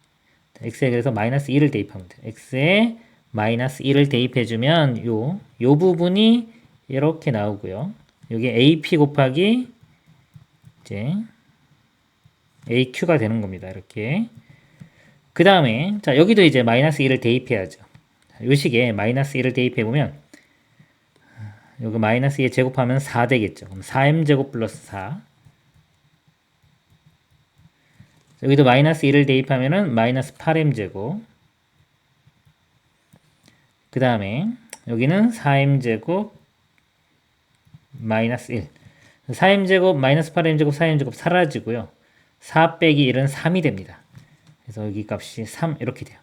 x에 그래서 마이너스 2를 대입하면 돼요. x에 마이너스 1을 대입해주면 요 부분이 이렇게 나오고요. 여기 AP 곱하기 이제 AQ가 되는 겁니다. 이렇게. 그 다음에 자 여기도 이제 마이너스 1을 대입해야죠. 요 식에 마이너스 1을 대입해보면 여기 마이너스 2 제곱하면 4 되겠죠. 그럼 4m제곱 플러스 4 여기도 마이너스 1을 대입하면은 마이너스 8m제곱 그 다음에 여기는 4m제곱 마이너스 1 4m제곱 마이너스 8m제곱 4m제곱 사라지고요. 4 빼기 1은 3이 됩니다. 그래서 여기 값이 3 이렇게 돼요.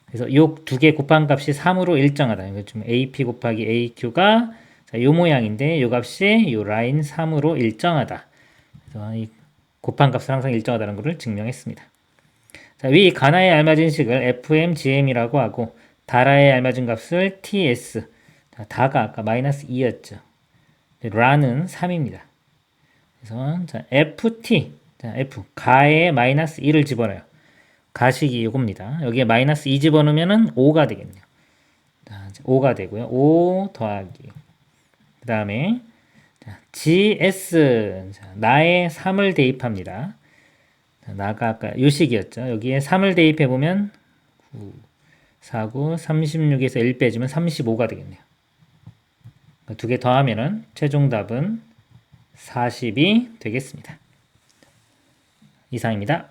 그래서 요 두 개 곱한 값이 3으로 일정하다. 이거 좀 AP 곱하기 AQ가 자, 요 모양인데 요 값이 요 라인 3으로 일정하다. 그래서 이 곱한 값은 항상 일정하다는 것을 증명했습니다. 자, 위 가나에 알맞은 식을 FMGM이라고 하고 다라에 알맞은 값을 TS. 자, 다가 아까 마이너스 2였죠. 라는 3입니다. 그래서 자, FT. 자, F 가에 마이너스 2를 집어넣어요. 가식이 이겁니다. 여기에 마이너스 2 집어넣으면 5가 되겠네요. 자, 5가 되고요. 5 더하기 그 다음에 GS 자, 나에 3을 대입합니다. 자, 나가 아까 요식이었죠. 여기에 3을 대입해보면 9, 4, 9, 36에서 1 빼주면 35가 되겠네요. 두 개 더하면은 최종 답은 40이 되겠습니다. 이상입니다.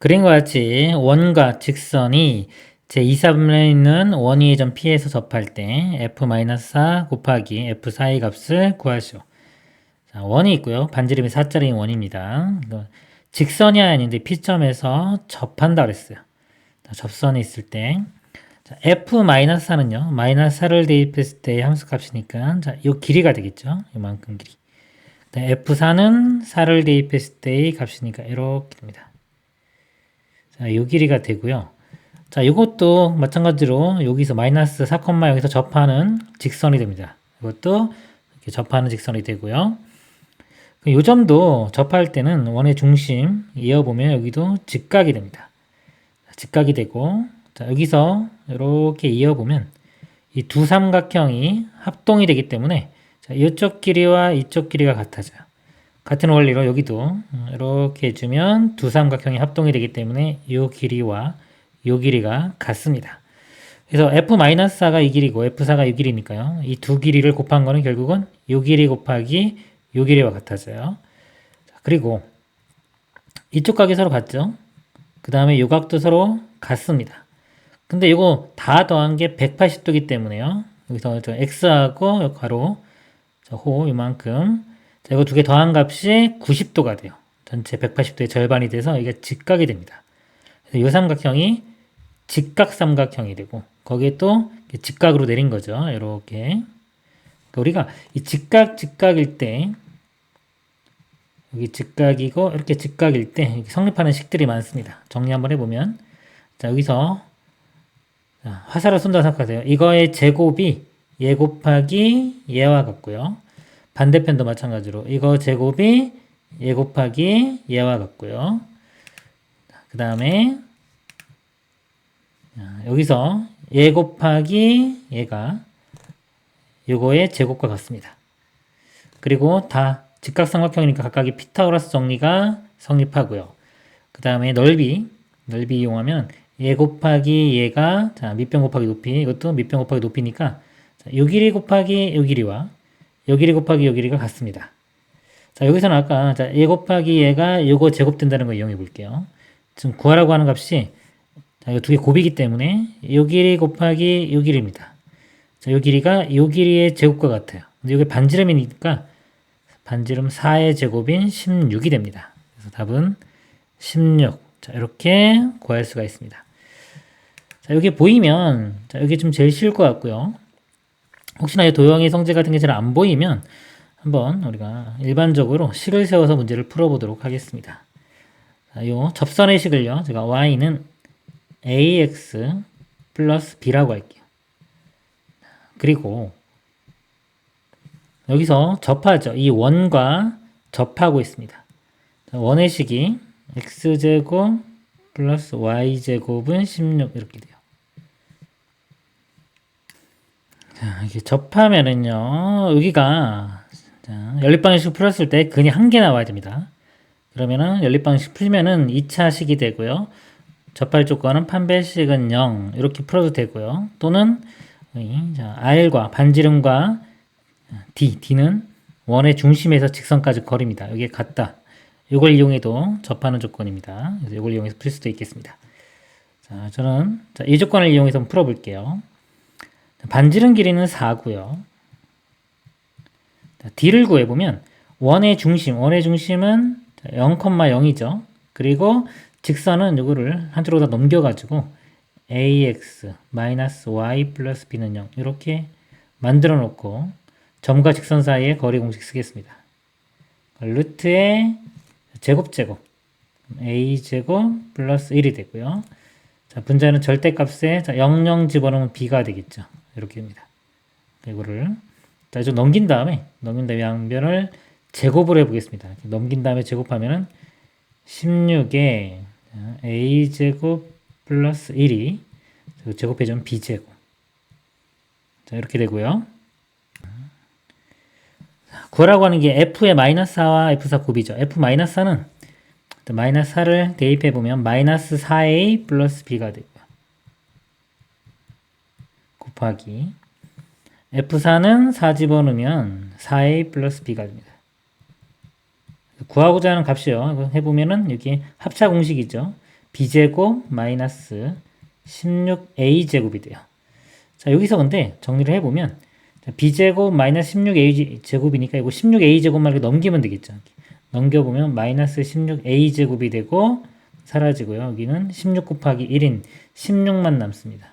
그림과 같이 원과 직선이 제2사분면에 있는 원위의 점 P에서 접할 때 F-4 곱하기 F4의 값을 구하시오. 자, 원이 있고요. 반지름이 4짜리인 원입니다. 직선이 아닌데 P점에서 접한다 그랬어요. 자, 접선이 있을 때 자, F-4는요. 마이너스 4를 대입했을 때의 함수값이니까 자, 이 길이가 되겠죠. 이만큼 길이. F4는 4를 대입했을 때의 값이니까 이렇게 됩니다. 자, 이 길이가 되고요. 자, 이것도 마찬가지로 여기서 마이너스 4, 여기서 접하는 직선이 됩니다. 이것도 이렇게 접하는 직선이 되고요. 이 점도 접할 때는 원의 중심 이어보면 여기도 직각이 됩니다. 직각이 되고 자, 여기서 이렇게 이어보면 이 두 삼각형이 합동이 되기 때문에 자, 이쪽 길이와 이쪽 길이가 같아져요. 같은 원리로 여기도 이렇게 해주면 두 삼각형이 합동이 되기 때문에 이 길이와 이 길이가 같습니다. 그래서 F-4가 이 길이고 F4가 이 길이니까요. 이 두 길이를 곱한 거는 결국은 이 길이 곱하기 이 길이와 같아져요. 그리고 이쪽 각이 서로 같죠? 그 다음에 이 각도 서로 같습니다. 근데 이거 다 더한 게 180도이기 때문에요. 여기서 저 X하고 요 가로 호 이만큼 자, 이거 두 개 더한 값이 90도가 돼요. 전체 180도의 절반이 돼서 이게 직각이 됩니다. 이 삼각형이 직각삼각형이 되고 거기에 또 직각으로 내린 거죠. 이렇게. 그러니까 우리가 이 직각일 때 여기 직각이고 이렇게 직각일 때 성립하는 식들이 많습니다. 정리 한번 해보면 자 여기서 자, 화살을 쏜다고 생각하세요. 이거의 제곱이 얘 곱하기 얘와 같고요. 반대편도 마찬가지로 이거 제곱이 얘 곱하기 얘와 같고요. 그 다음에 여기서 얘 곱하기 얘가 요거의 제곱과 같습니다. 그리고 다 직각삼각형이니까 각각의 피타고라스 정리가 성립하고요. 그 다음에 넓이 이용하면 얘 곱하기 얘가 자 밑변 곱하기 높이 이것도 밑변 곱하기 높이니까 자, 요 길이 곱하기 요 길이와 요 길이 곱하기 요 길이가 같습니다. 자 여기서는 아까 자, 얘 곱하기 얘가 요거 제곱된다는 거 이용해 볼게요. 지금 구하라고 하는 값이 자, 이거 두 개 곱이기 때문에 요 길이 곱하기 요 길이입니다. 자, 요 길이가 요 길이의 제곱과 같아요. 근데 이게 반지름이니까 반지름 4의 제곱인 16이 됩니다. 그래서 답은 16. 자, 이렇게 구할 수가 있습니다. 자, 여기 보이면 자, 여기 좀 제일 쉬울 것 같고요. 혹시나 이 도형의 성질 같은 게 잘 안 보이면 한번 우리가 일반적으로 식을 세워서 문제를 풀어보도록 하겠습니다. 자, 요 접선의 식을요. 제가 y는 ax 플러스 b라고 할게요. 그리고 여기서 접하죠. 이 원과 접하고 있습니다. 자, 원의 식이 x제곱 플러스 y제곱은 16 이렇게 돼요. 자, 이렇게 접하면은요. 여기가 자, 연립방정식 풀었을 때 근이 한 개 나와야 됩니다. 그러면은 연립방정식 풀면은 2차 식이 되고요. 접할 조건은 판별식은 0 이렇게 풀어도 되고요. 또는 자, R과 반지름과 D는 원의 중심에서 직선까지 거리입니다. 여기에 같다. 이걸 이용해도 접하는 조건입니다. 그래서 이걸 이용해서 풀 수도 있겠습니다. 자, 저는 자, 이 조건을 이용해서 한번 풀어볼게요. 반지름 길이는 4고요. D를 구해보면 원의 중심은 0,0이죠. 그리고 직선은 이거를 한쪽으로 다 넘겨가지고 ax y 플러스 b는 0 이렇게 만들어 놓고 점과 직선 사이의 거리 공식 쓰겠습니다. 루트의 제곱 a제곱 플러스 1이 되고요. 자, 분자는 절대값에 00 집어넣으면 b가 되겠죠. 이렇게 됩니다. 이거를 자, 좀 넘긴 다음에 양변을 제곱을 해보겠습니다. 넘긴 다음에 제곱하면은 16에 a제곱 플러스 1이 제곱해주면 b제곱. 자, 이렇게 되고요. 구하라고 하는 게 f의 마이너스 4와 f4 곱이죠. f-4는 마이너스 4를 대입해보면 마이너스 4a 플러스 b가 되고요. 곱하기 f4는 4 집어넣으면 4a 플러스 b가 됩니다. 구하고자 하는 값이요. 해보면은 여기 합차 공식이죠. b제곱 마이너스 16a제곱이 돼요. 자, 여기서 근데 정리를 해보면 b제곱 마이너스 16a제곱이니까 이거 16a제곱만 이렇게 넘기면 되겠죠. 넘겨보면 마이너스 16a제곱이 되고 사라지고요. 여기는 16 곱하기 1인 16만 남습니다.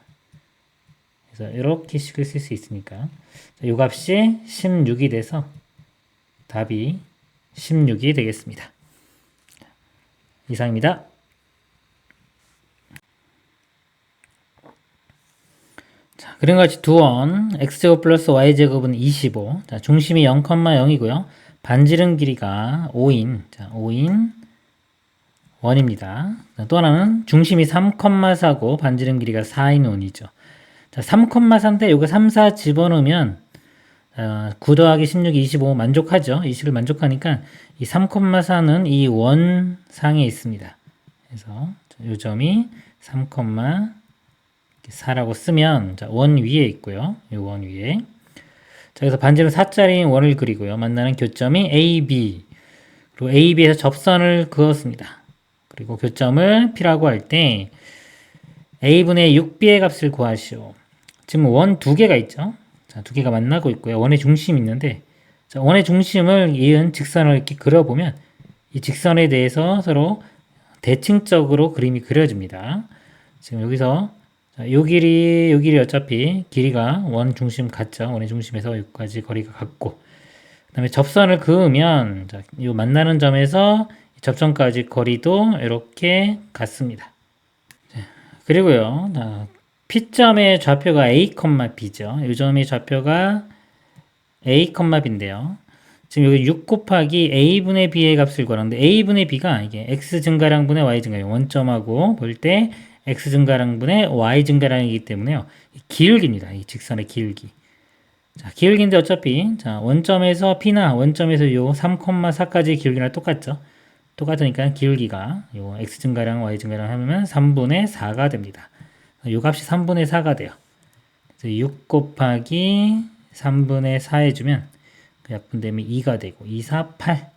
그래서 이렇게 식을 쓸 수 있으니까 이 값이 16이 돼서 답이 16이 되겠습니다. 이상입니다. 자, 그림과 같이 두원 x제곱 플러스 y제곱은 25. 자, 중심이 0,0이고요. 반지름 길이가 5인, 자, 5인 원입니다. 자, 또 하나는 중심이 3,4고 반지름 길이가 4인 원이죠. 자, 3,4인데 요거 3, 4 집어넣으면 9 더하기 16이 25 만족하죠. 이 식을 만족하니까 이 3,4는 이 원상에 있습니다. 그래서 이 점이 3,4라고 쓰면 자, 원 위에 있고요. 이 원 위에. 자, 그래서 반지름 4짜리 원을 그리고요. 만나는 교점이 AB. 그리고 AB에서 접선을 그었습니다. 그리고 교점을 P라고 할 때 A분의 6B의 값을 구하시오. 지금 원 두 개가 있죠. 자, 두 개가 만나고 있고요. 원의 중심이 있는데 자, 원의 중심을 이은 직선을 이렇게 그려보면 이 직선에 대해서 서로 대칭적으로 그림이 그려집니다. 지금 여기서 자, 요 길이 어차피 길이가 원 중심 같죠. 원의 중심에서 여기까지 거리가 같고, 그 다음에 접선을 그으면, 자, 요 만나는 점에서 접선까지 거리도 이렇게 같습니다. 그리고요, 자, P점의 좌표가 A, B죠. 이 점의 좌표가 A, B인데요. 지금 여기 6 곱하기 A분의 B의 값을 구하는데 A분의 B가 이게 X 증가량분의 Y 증가량 원점하고 볼 때 X 증가량분의 Y 증가량이기 때문에요. 기울기입니다. 이 직선의 기울기. 자, 기울기인데 어차피 자, 원점에서 P나 원점에서 요 3,4까지 기울기랑 똑같죠. 똑같으니까 기울기가 요 X 증가량 Y 증가량 하면 3분의 4가 됩니다. 요 값이 3분의 4가 돼요. 6 곱하기 3분의 4 해주면 그 약분되면 2가 되고 2, 4, 8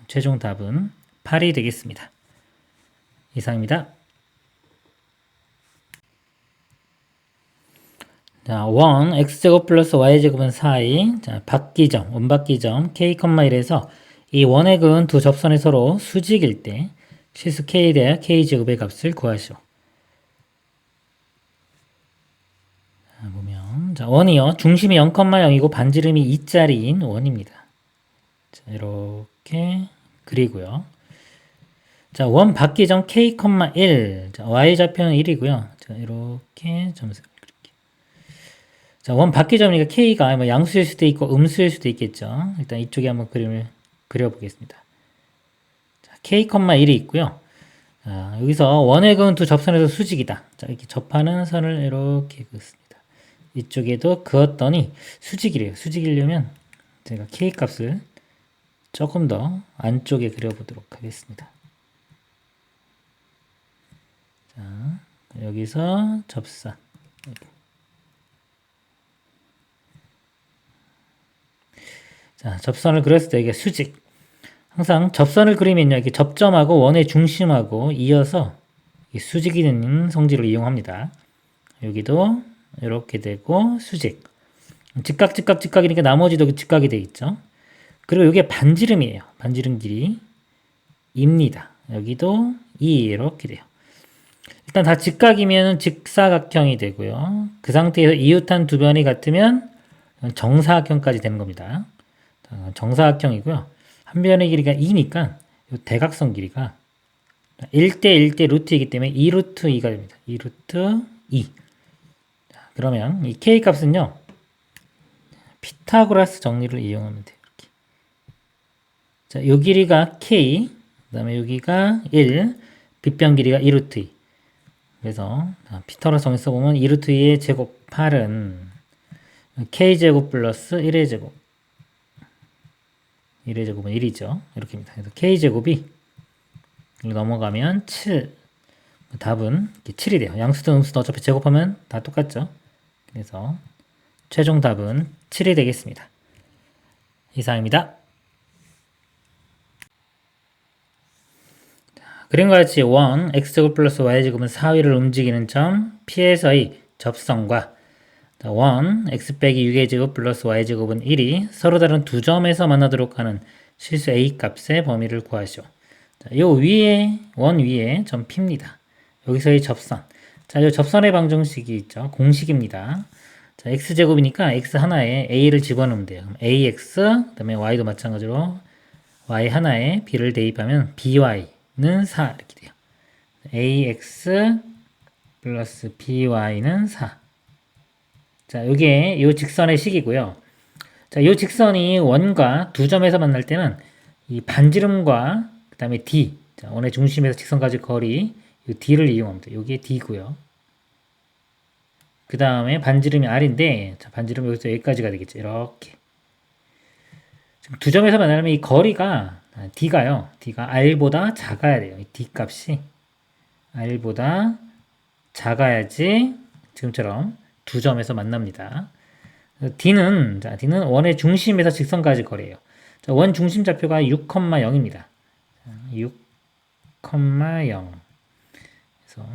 최종 답은 8이 되겠습니다. 이상입니다. 자, 원 x제곱 플러스 y제곱은 4이 자, 바뀌점, 원바뀌점 k, 1에서 이 원액은 두 접선이 서로 수직일 때 실수 k에 대해 k제곱의 값을 구하시오. 자, 보면 자, 원이요. 중심이 0,0이고 반지름이 2짜리인 원입니다. 자, 이렇게 그리고요. 자, 원 바뀌점 k, 1. 자, y좌표는 1이고요. 자, 이렇게 점수를 그릴게요. 자, 원 바뀌점이니까 k가 뭐 양수일 수도 있고 음수일 수도 있겠죠. 일단 이쪽에 한번 그림을 그려보겠습니다. 자, k, 1이 있고요. 자, 여기서 원의 그은 두 접선에서 수직이다. 자, 이렇게 접하는 선을 이렇게 그었습니다. 이쪽에도 그었더니 수직이래요. 수직이려면 제가 k 값을 조금 더 안쪽에 그려보도록 하겠습니다. 자, 여기서 접선. 자, 접선을 그렸을 때 이게 수직. 항상 접선을 그리면요, 이게 접점하고 원의 중심하고 이어서 수직이 되는 성질을 이용합니다. 여기도 이렇게 되고 수직. 직각, 직각, 직각이니까 나머지도 직각이 되어 있죠. 그리고 이게 반지름이에요. 반지름 길이 입니다. 여기도 이렇게 돼요. 일단 다 직각이면 직사각형이 되고요. 그 상태에서 이웃한 두 변이 같으면 정사각형까지 되는 겁니다. 정사각형이고요. 한 변의 길이가 2니까 대각선 길이가 1대 1대 루트이기 때문에 2루트 2가 됩니다. 2루트 2. 자, 그러면 이 k 값은요. 피타고라스 정리를 이용하면 돼요. 이렇게. 자, 요 길이가 k, 그 다음에 여기가 1, 빗변 길이가 2루트 2. 그래서 피타고라스 정리 써보면 2루트 2의 제곱 8은 k제곱 플러스 1의 제곱. 1의 제곱은 1이죠. 이렇게입니다. 그래서 k제곱이 넘어가면 7. 답은 7이 돼요. 양수든 음수든 어차피 제곱하면 다 똑같죠. 그래서 최종 답은 7이 되겠습니다. 이상입니다. 그림과 같이 원 x제곱 플러스 y제곱은 4위를 움직이는 점 P에서의 접선과 원 x 빼기 6의 제곱 플러스 y제곱은 1이 서로 다른 두 점에서 만나도록 하는 실수 a 값의 범위를 구하시오. 자, 요 위에 원 위에 점 P입니다. 여기서의 접선. 자, 요 접선의 방정식이 있죠. 공식입니다. 자, x제곱이니까 x 하나에 a를 집어넣으면 돼요. 그럼 ax 그다음에 y도 마찬가지로 y 하나에 b를 대입하면 by는 4 이렇게 돼요. ax 플러스 by는 4. 자, 요게 요 직선의 식이고요. 자, 요 직선이 원과 두 점에서 만날 때는 이 반지름과 그 다음에 d, 자, 원의 중심에서 직선까지 거리, 이 d를 이용합니다. 요게 d고요. 그 다음에 반지름이 r인데, 자, 반지름 여기서 여기까지가 되겠죠. 이렇게. 지금 두 점에서 만나면 이 거리가 d가요. d가 r보다 작아야 돼요. 이 d 값이 r보다 작아야지 지금처럼 두 점에서 만납니다. D는 원의 중심에서 직선까지 거리예요. 자, 원 중심 좌표가 6,0입니다. 6,0. 그래서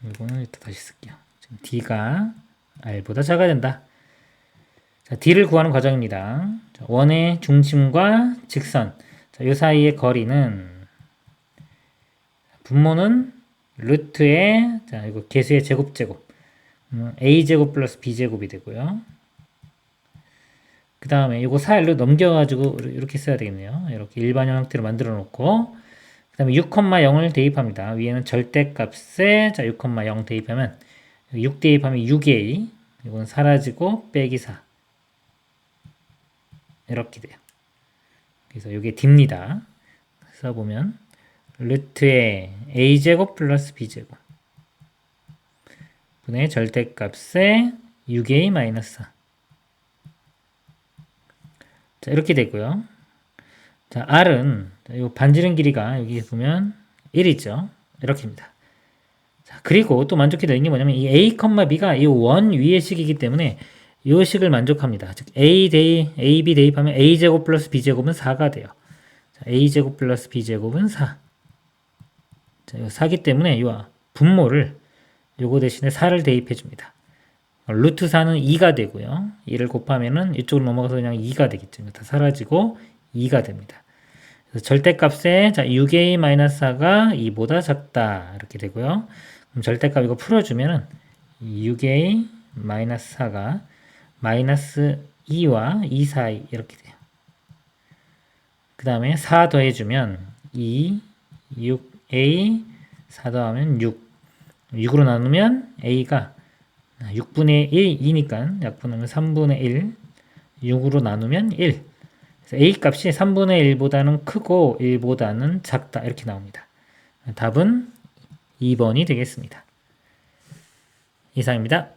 이거는 일단 다시 쓸게요. 지금 D가 R보다 작아야 된다. 자, D를 구하는 과정입니다. 자, 원의 중심과 직선. 자, 이 사이의 거리는 분모는 루트에 자 이거 개수의 제곱 a제곱 플러스 b제곱이 되고요. 그 다음에 이거 4일로 넘겨가지고 이렇게 써야 되겠네요. 이렇게 일반형 형태로 만들어 놓고 그 다음에 6,0을 대입합니다. 위에는 절대값에 자 6,0 대입하면 6 대입하면 6a 이건 사라지고 빼기 4 이렇게 돼요. 그래서 이게 D입니다. 써보면 루트에 a제곱 플러스 b제곱 분의 절대값에 6a 마이너스 4 자, 이렇게 되고요. 자, R은 이 반지름 길이가 여기 보면 1이죠. 이렇게입니다. 자, 그리고 또 만족해야 되는 게 뭐냐면 이 A, B가 이 원 위의 식이기 때문에 이 식을 만족합니다. 즉 A B 대입하면 A제곱 플러스 B제곱은 4가 돼요. 자, A제곱 플러스 B제곱은 4. 자, 이거 4기 때문에 이 분모를 요거 대신에 4를 대입해 줍니다. 루트 4는 2가 되고요. 2를 곱하면은 이쪽으로 넘어가서 그냥 2가 되겠죠. 다 사라지고 2가 됩니다. 그래서 절대값에 자 6a-4가 2보다 작다 이렇게 되고요. 그럼 절대값 이거 풀어주면은 6a-4가 마이너스 2와 2 사이 이렇게 돼요. 그 다음에 4 더해주면 2, 6a 4 더하면 6 6으로 나누면 a가 6분의 1, 2니까 약분하면 3분의 1, 6으로 나누면 1. 그래서 a 값이 3분의 1보다는 크고 1보다는 작다. 이렇게 나옵니다. 답은 2번이 되겠습니다. 이상입니다.